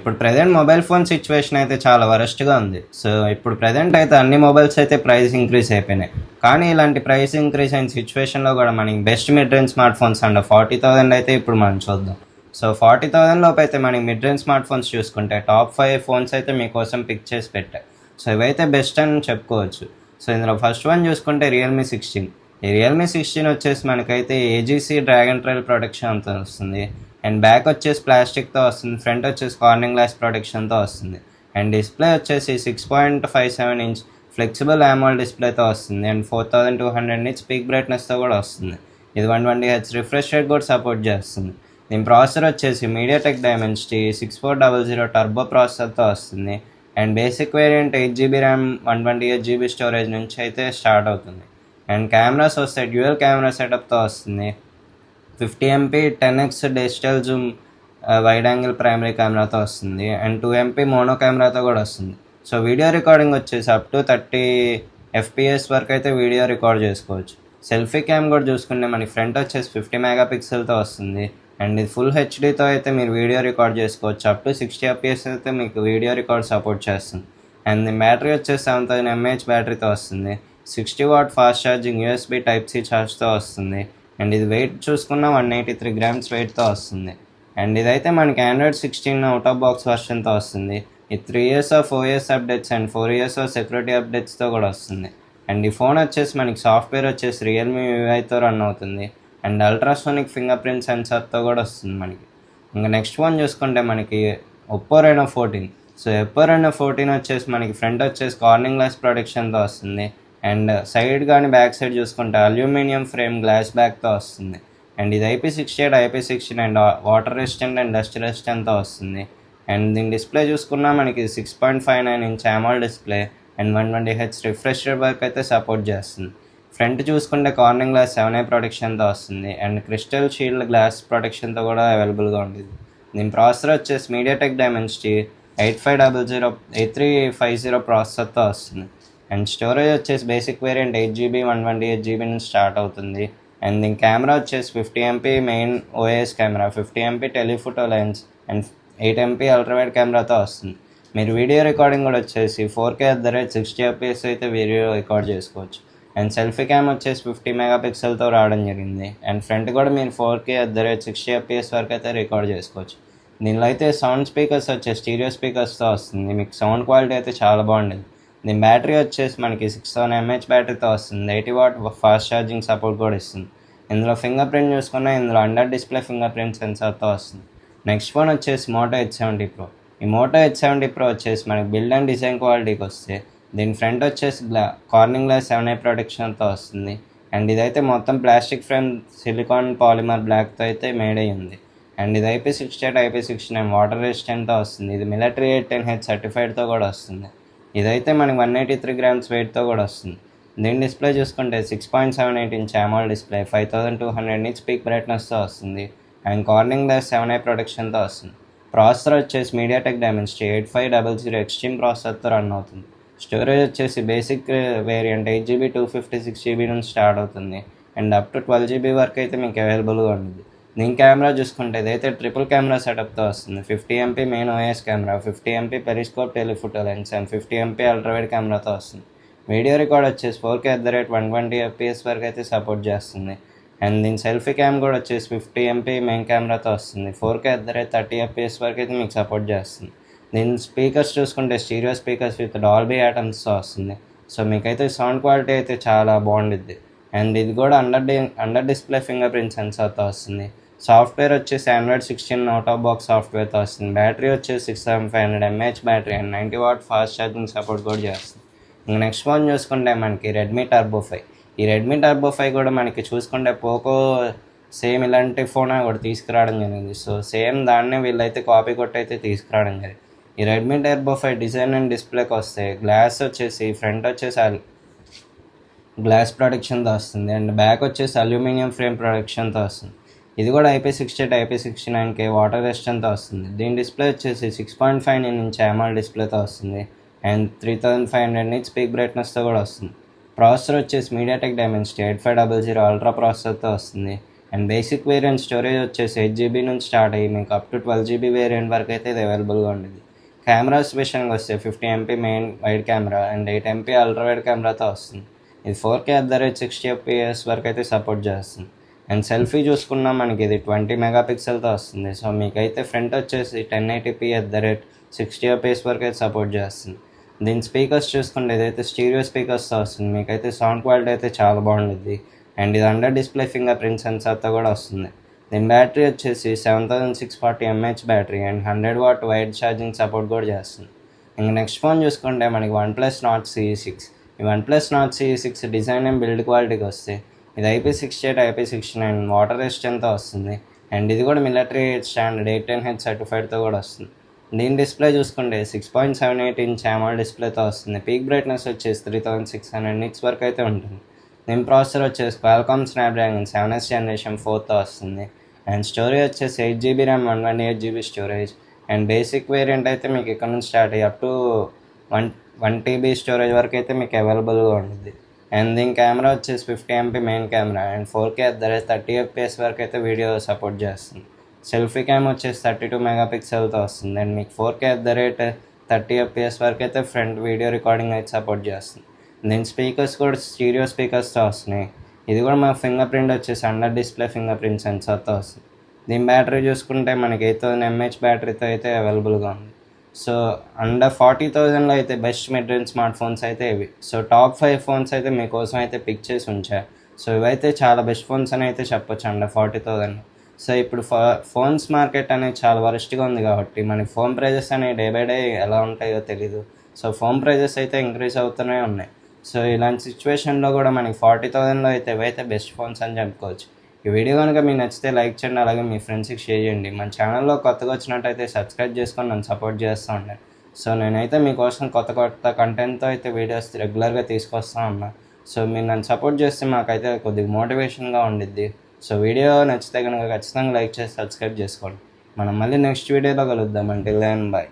ఇప్పుడు present mobile phone situation అయితే చాలా వరస్ట్గా ఉంది. సో ఇప్పుడు ప్రజెంట్ అయితే అన్ని మొబైల్స్ అయితే ప్రైస్ ఇంక్రీజ్ అయిపోయినాయి. కానీ ఇలాంటి ప్రైస్ ఇంక్రీజ్ అయిన సిచ్యువేషన్లో కూడా మనకి best mid range smart phones and 40,000 అయితే ఇప్పుడు మనం చూద్దాం. సో 40,000 లోపు అయితే మనకి మిడ్ రేంజ్ స్మార్ట్ ఫోన్స్ చూసుకుంటే టాప్ 5 ఫోన్స్ అయితే మీకోసం పిక్ చేసి పెట్టాయి. సో ఇవైతే బెస్ట్ అని చెప్పుకోవచ్చు. సో ఇందులో ఫస్ట్ వన్ చూసుకుంటే రియల్మీ 16. ఈ రియల్మీ 16 వచ్చేసి మనకైతే ఏజీసీ డ్రాగన్ ట్రైల్ ప్రొటెక్షన్ అంత వస్తుంది. అండ్ బ్యాక్ వచ్చేసి ప్లాస్టిక్తో వస్తుంది, ఫ్రంట్ వచ్చేసి కార్నింగ్ గ్లాస్ ప్రొటెక్షన్తో వస్తుంది. అండ్ డిస్ప్లే వచ్చేసి 6.57 ఇంచ్ ఫ్లెక్సిబుల్ AMOLED డిస్ప్లేతో వస్తుంది. అండ్ 4200 నిట్స్ పీక్ బ్రైట్నెస్తో కూడా వస్తుంది. ఇది 120Hz రిఫ్రెష్ రేట్ కూడా సపోర్ట్ చేస్తుంది. దీని ప్రాసెసర్ వచ్చేసి మీడియాటెక్ డైమెన్సిటీ 6400 టర్బో ప్రాసెసర్తో వస్తుంది. And basic variant 8GB RAM 128GB storage నుంచి అయితే స్టార్ట్ అవుతుంది. అండ్ కెమెరాస్ వస్తే డ్యూయల్ కెమెరా సెటప్తో వస్తుంది. 50MP 10x digital Zoom wide angle primary కెమెరాతో వస్తుంది. అండ్ 2MP మోనో కెమెరాతో కూడా వస్తుంది. సో వీడియో రికార్డింగ్ వచ్చేసి అప్ టు 30 FPS వరకు అయితే వీడియో రికార్డ్ చేసుకోవచ్చు. సెల్ఫీ క్యామ్ కూడా చూసుకుంటే మనకి ఫ్రంట్ వచ్చేసి 50 మెగాపిక్సెల్తో వస్తుంది. అండ్ ఇది ఫుల్ హెచ్డీతో అయితే మీరు వీడియో రికార్డ్ చేసుకోవచ్చు. అప్ టు 60 FPS అయితే మీకు వీడియో రికార్డ్ సపోర్ట్ చేస్తుంది. అండ్ దీని బ్యాటరీ వచ్చేసి 7000 mAh బ్యాటరీతో వస్తుంది. 60W fast charging USB Type-C ఛార్జ్తో వస్తుంది. అండ్ ఇది వెయిట్ చూసుకున్న 183 grams వెయిట్తో వస్తుంది. అండ్ ఇదైతే మనకి ఆండ్రాయిడ్ 16 అవుట్ ఆఫ్ బాక్స్ వర్షన్తో వస్తుంది. ఇది 3 years of OS updates and 4 years of security అప్డేట్స్తో కూడా వస్తుంది. అండ్ ఈ ఫోన్ వచ్చేసి మనకి సాఫ్ట్వేర్ వచ్చేసి రియల్మీ UIతో రన్ అవుతుంది. అండ్ అల్ట్రాసోనిక్ ఫింగర్ ప్రింట్ సెన్సార్తో కూడా వస్తుంది మనకి. ఇంకా నెక్స్ట్ ఫోన్ చూసుకుంటే మనకి Oppo Reno 14. So Oppo Reno 14 వచ్చేసి మనకి ఫ్రంట్ వచ్చేసి కార్నింగ్ గ్లాస్ ప్రొటెక్షన్తో వస్తుంది. అండ్ సైడ్ కానీ బ్యాక్ సైడ్ చూసుకుంటే అల్యూమినియం ఫ్రేమ్ గ్లాస్ బ్యాక్తో వస్తుంది. అండ్ ఇది IP68 IP16 and water resistant and dust రెసిస్టెంట్తో వస్తుంది. అండ్ దీని డిస్ప్లే చూసుకున్నా మనకి 6.59 inch AMOLED display and 120Hz refresh rate వరకు అయితే సపోర్ట్ చేస్తుంది. ఫ్రంట్ చూసుకుంటే కార్నింగ్ గ్లాస్ 7A ప్రొటెక్షన్తో వస్తుంది. అండ్ క్రిస్టల్ షీల్డ్ గ్లాస్ ప్రొటెక్షన్తో కూడా అవైలబుల్గా ఉంటుంది. దీని ప్రాసెసర్ వచ్చేసి మీడియాటెక్ డైమెన్సిటీ 8350 ప్రాసెసర్తో వస్తుంది. అండ్ స్టోరేజ్ వచ్చేసి బేసిక్ వేరియంట్ 8GB 128GB నుంచి స్టార్ట్ అవుతుంది. అండ్ దీని కెమెరా వచ్చేసి 50MP main OIS camera, 50MP telephoto lens and 8MP ultrawide కెమెరాతో వస్తుంది. మీరు వీడియో రికార్డింగ్ కూడా వచ్చేసి 4K 60 FPS అయితే వీడియో రికార్డ్ చేసుకోవచ్చు. అండ్ సెల్ఫీ క్యామ్ వచ్చేసి 50 మెగాపిక్సెల్తో రావడం జరిగింది. అండ్ ఫ్రంట్ కూడా మీరు 4K 60 FPS వరకు అయితే రికార్డ్ చేసుకోవచ్చు. దీనిలో అయితే సౌండ్ స్పీకర్స్ వచ్చేసి స్టీరియో స్పీకర్స్తో వస్తుంది. మీకు సౌండ్ క్వాలిటీ అయితే చాలా బాగుంటుంది. దీని బ్యాటరీ వచ్చేసి మనకి 6000 mAh బ్యాటరీతో వస్తుంది. 80W ఫాస్ట్ ఛార్జింగ్ సపోర్ట్ కూడా ఇస్తుంది. ఇందులో ఫింగర్ ప్రింట్ చూసుకున్నా ఇందులో అండర్ డిస్ప్లే ఫింగర్ ప్రింట్ సెన్సార్తో వస్తుంది. నెక్స్ట్ ఫోన్ వచ్చేసి మోటో H70 Pro. ఈ మోటో H70 Pro వచ్చేసి మనకి బిల్డ్ అండ్ డిజైన్ క్వాలిటీకి వస్తే దీని ఫ్రంట్ వచ్చేసి కార్నింగ్ గ్లాస్ 7A ప్రొటెక్షన్తో వస్తుంది. అండ్ ఇదైతే మొత్తం ప్లాస్టిక్ ఫ్రేమ్ సిలికాన్ పాలిమర్ బ్లాక్తో అయితే మేడ్ అయ్యి ఉంది. అండ్ ఇది IP68 IP16 వాటర్ రెసిస్టెంట్తో వస్తుంది. ఇది మిలిటరీ 810H సర్టిఫైడ్తో కూడా వస్తుంది. ఇదైతే మనకి 183 grams వెయిట్తో కూడా వస్తుంది. దీని డిస్ప్లే చూసుకుంటే 6.78 inch AMOLED display 5200 nits peak బ్రైట్నెస్తో వస్తుంది. అండ్ కార్నింగ్ గ్లాస్ 7A ప్రొటెక్షన్తో వస్తుంది. ప్రాసెసర్ వచ్చేసి మీడియాటెక్ డైమెన్సిటీ 8500 ఎక్స్ట్రీమ్ ప్రాసెసర్తో రన్ అవుతుంది. స్టోరేజ్ వచ్చేసి బేసిక్ వేరియంట్ 8GB 256GB నుంచి స్టార్ట్ అవుతుంది. అండ్ అప్ టు 12GB వరకు అయితే మీకు అవైలబుల్గా ఉంటుంది. దీని కెమెరా చూసుకుంటే ఇదైతే ట్రిపుల్ కెమెరా సెటప్తో వస్తుంది. 50MP main OIS camera, 50MP periscope telephoto lens and 50MP ultrawide కెమెరాతో వస్తుంది. వీడియో రికార్డ్ వచ్చేసి 4K 120 FPS వరకు అయితే సపోర్ట్ చేస్తుంది. అండ్ దీని సెల్ఫీ క్యామ్ కూడా వచ్చేసి 50MP మెయిన్ కెమెరాతో వస్తుంది. 4K 30 FPS వరకు అయితే మీకు సపోర్ట్ చేస్తుంది. దీని స్పీకర్స్ చూసుకుంటే స్టీరియో స్పీకర్స్ విత్ డాల్బీ అటామ్స్తో వస్తుంది. సో మీకైతే సౌండ్ క్వాలిటీ అయితే చాలా బాగుంటుంది. అండ్ ఇది కూడా అండర్ డిస్ప్లే ఫింగర్ ప్రింట్ సెన్సార్తో వస్తుంది. సాఫ్ట్వేర్ వచ్చేసి ఆండ్రాయిడ్ 16 అవుట్ ఆఫ్ బాక్స్ సాఫ్ట్వేర్తో వస్తుంది. బ్యాటరీ వచ్చేసి 6500 mAh battery and 90W fast charging support కూడా చేస్తుంది. ఇంకా నెక్స్ట్ ఫోన్ చూసుకుంటే మనకి రెడ్మీ టర్బో 5. ఈ రెడ్మీ టర్బో 5 కూడా మనకి చూసుకుంటే పోకో సేమ్ ఇలాంటి ఫోన్ కూడా తీసుకురావడం జరిగింది. సో సేమ్ దాన్నే వీళ్ళైతే కాపీ కొట్టి అయితే తీసుకురావడం జరిగింది. ఈ రెడ్మీ టర్బో 5 డిజైన్ అండ్ డిస్ప్లేకి వస్తే గ్లాస్ వచ్చేసి ఫ్రంట్ వచ్చేసి గ్లాస్ ప్రొటెక్షన్తో వస్తుంది. అండ్ బ్యాక్ వచ్చేసి అల్యూమినియం ఫ్రేమ్ ప్రొటెక్షన్తో వస్తుంది. ఇది కూడా IP68 IP69K వాటర్ రెసిస్టెంట్తో వస్తుంది. దీని డిస్ప్లే వచ్చేసి 6.59 ఇంచ్ AMOLED డిస్ప్లేతో వస్తుంది. అండ్ 3500 నిట్స్ పీక్ బ్రైట్నెస్తో కూడా వస్తుంది. ప్రాసెసర్ వచ్చేసి మీడియాటెక్ డైమెన్సిటీ 8500 అల్ట్రా ప్రాసెసర్తో వస్తుంది. అండ్ బేసిక్ వేరియంట్ స్టోరేజ్ వచ్చేసి 8 GB నుంచి స్టార్ట్ అయ్యి మీకు అప్ టు 12 GB వేరియంట్ వరకు అయితే ఇది అవైలబుల్గా ఉండేది. కెమెరాస్ విషయానికి వస్తే 50 MP main wide camera and 8 MP ultra wide కెమెరాతో వస్తుంది. ఇది 4K at the rate 60 FPS వరకు అయితే సపోర్ట్ చేస్తుంది. అండ్ సెల్ఫీ చూసుకున్నా మనకి ఇది 20 మెగాపిక్సెల్తో వస్తుంది. సో మీకైతే ఫ్రంట్ వచ్చేసి 1080p at the rate 60 FPS వరకు అయితే సపోర్ట్ చేస్తుంది. దీని స్పీకర్స్ చూసుకుంటే ఇదైతే స్టీరియో స్పీకర్స్తో వస్తుంది. మీకైతే సౌండ్ క్వాలిటీ అయితే చాలా బాగుంటుంది. అండ్ ఇది అండర్ డిస్ప్లే ఫింగర్ ప్రింట్ సెన్సార్తో కూడా వస్తుంది. దీని బ్యాటరీ వచ్చేసి 7640 mAh battery and 100W wide charging support కూడా చేస్తుంది. ఇంక నెక్స్ట్ ఫోన్ చూసుకుంటే మనకి OnePlus Nord CE6. ఈ OnePlus Nord CE6 design and build క్వాలిటీకి వస్తే ఇది IP68 IP69 వాటర్ రెసిస్టెంట్తో వస్తుంది. అండ్ ఇది కూడా మిలిటరీ స్టాండర్డ్ 810H సర్టిఫైడ్తో కూడా వస్తుంది. దీని డిస్ప్లే చూసుకుంటే 6.78 ఇంచ్ AMOLED డిస్ప్లేతో వస్తుంది. పీక్ బ్రైట్నెస్ వచ్చేసి 3600 nits వరకు అయితే ఉంటుంది. దీని ప్రాసెసర్ వచ్చేసి Qualcomm Snapdragon 7th Generation 4తో వస్తుంది. అండ్ స్టోరేజ్ వచ్చేసి 8 GB RAM 128 GB storage. And basic variant అయితే మీకు ఇక్కడ నుంచి స్టార్ట్ అయ్యి అప్ టు 1 TB స్టోరేజ్ వరకు అయితే మీకు అవైలబుల్గా ఉంటుంది. అండ్ దీని కెమెరా వచ్చేసి 50 MP main camera and 4K at the rate 30 FPS వరకు అయితే వీడియో సపోర్ట్ చేస్తుంది. సెల్ఫీ క్యామ్ వచ్చేసి 32 మెగాపిక్సెల్తో వస్తుంది. అండ్ మీకు 4K at the rate 30 FPS వరకు అయితే ఫ్రంట్ వీడియో రికార్డింగ్ అయితే సపోర్ట్ చేస్తుంది. దీని స్పీకర్స్ కూడా స్టీరియో స్పీకర్స్తో వస్తున్నాయి. ఇది కూడా మన ఫింగర్ ప్రింట్ వచ్చేసి అండర్ డిస్ప్లే ఫింగర్ ప్రింట్ సెన్సార్తో వస్తుంది. దీని బ్యాటరీ చూసుకుంటే మనకి 8000 mAh బ్యాటరీతో అయితే అవైలబుల్గా ఉంది. సో అండర్ 40,000లో అయితే best mid range smart phones అయితే ఇవి. సో టాప్ 5 ఫోన్స్ అయితే మీకోసం అయితే పిక్ చేసి ఉంచా. సో ఇవైతే చాలా బెస్ట్ ఫోన్స్ అని అయితే చెప్పొచ్చు అండర్ 40,000. సో ఇప్పుడు ఫోన్స్ మార్కెట్ అనేది చాలా వరస్ట్గా ఉంది కాబట్టి మనకి ఫోన్ ప్రైజెస్ అనేవి డే బై డే ఎలా ఉంటాయో తెలీదు. సో ఫోన్ ప్రైజెస్ అయితే ఇంక్రీజ్ అవుతూనే ఉన్నాయి. సో ఇలాంటి సిచ్యువేషన్లో కూడా మనకి 40,000లో అయితే ఇవైతే బెస్ట్ ఫోన్స్ అని చెప్పుకోవచ్చు. ఈ వీడియో కనుక మీకు నచ్చితే లైక్ చేయండి, అలాగే మీ ఫ్రెండ్స్కి షేర్ చేయండి. మన ఛానల్లో కొత్తగా వచ్చినట్టయితే సబ్స్క్రైబ్ చేసుకొని నన్ను సపోర్ట్ చేస్తూ ఉండండి. సో నేనైతే మీకోసం కొత్త కొత్త కంటెంట్తో అయితే వీడియోస్ రెగ్యులర్గా తీసుకొస్తూ ఉన్నా. సో మీరు నన్ను సపోర్ట్ చేస్తే మాకైతే కొద్దిగా మోటివేషన్గా ఉండిద్ది. సో వీడియో నచ్చితే కనుక ఖచ్చితంగా లైక్ చేసి సబ్స్క్రైబ్ చేసుకోండి. మనం మళ్ళీ నెక్స్ట్ వీడియోలో కలుద్దాం. Until then by.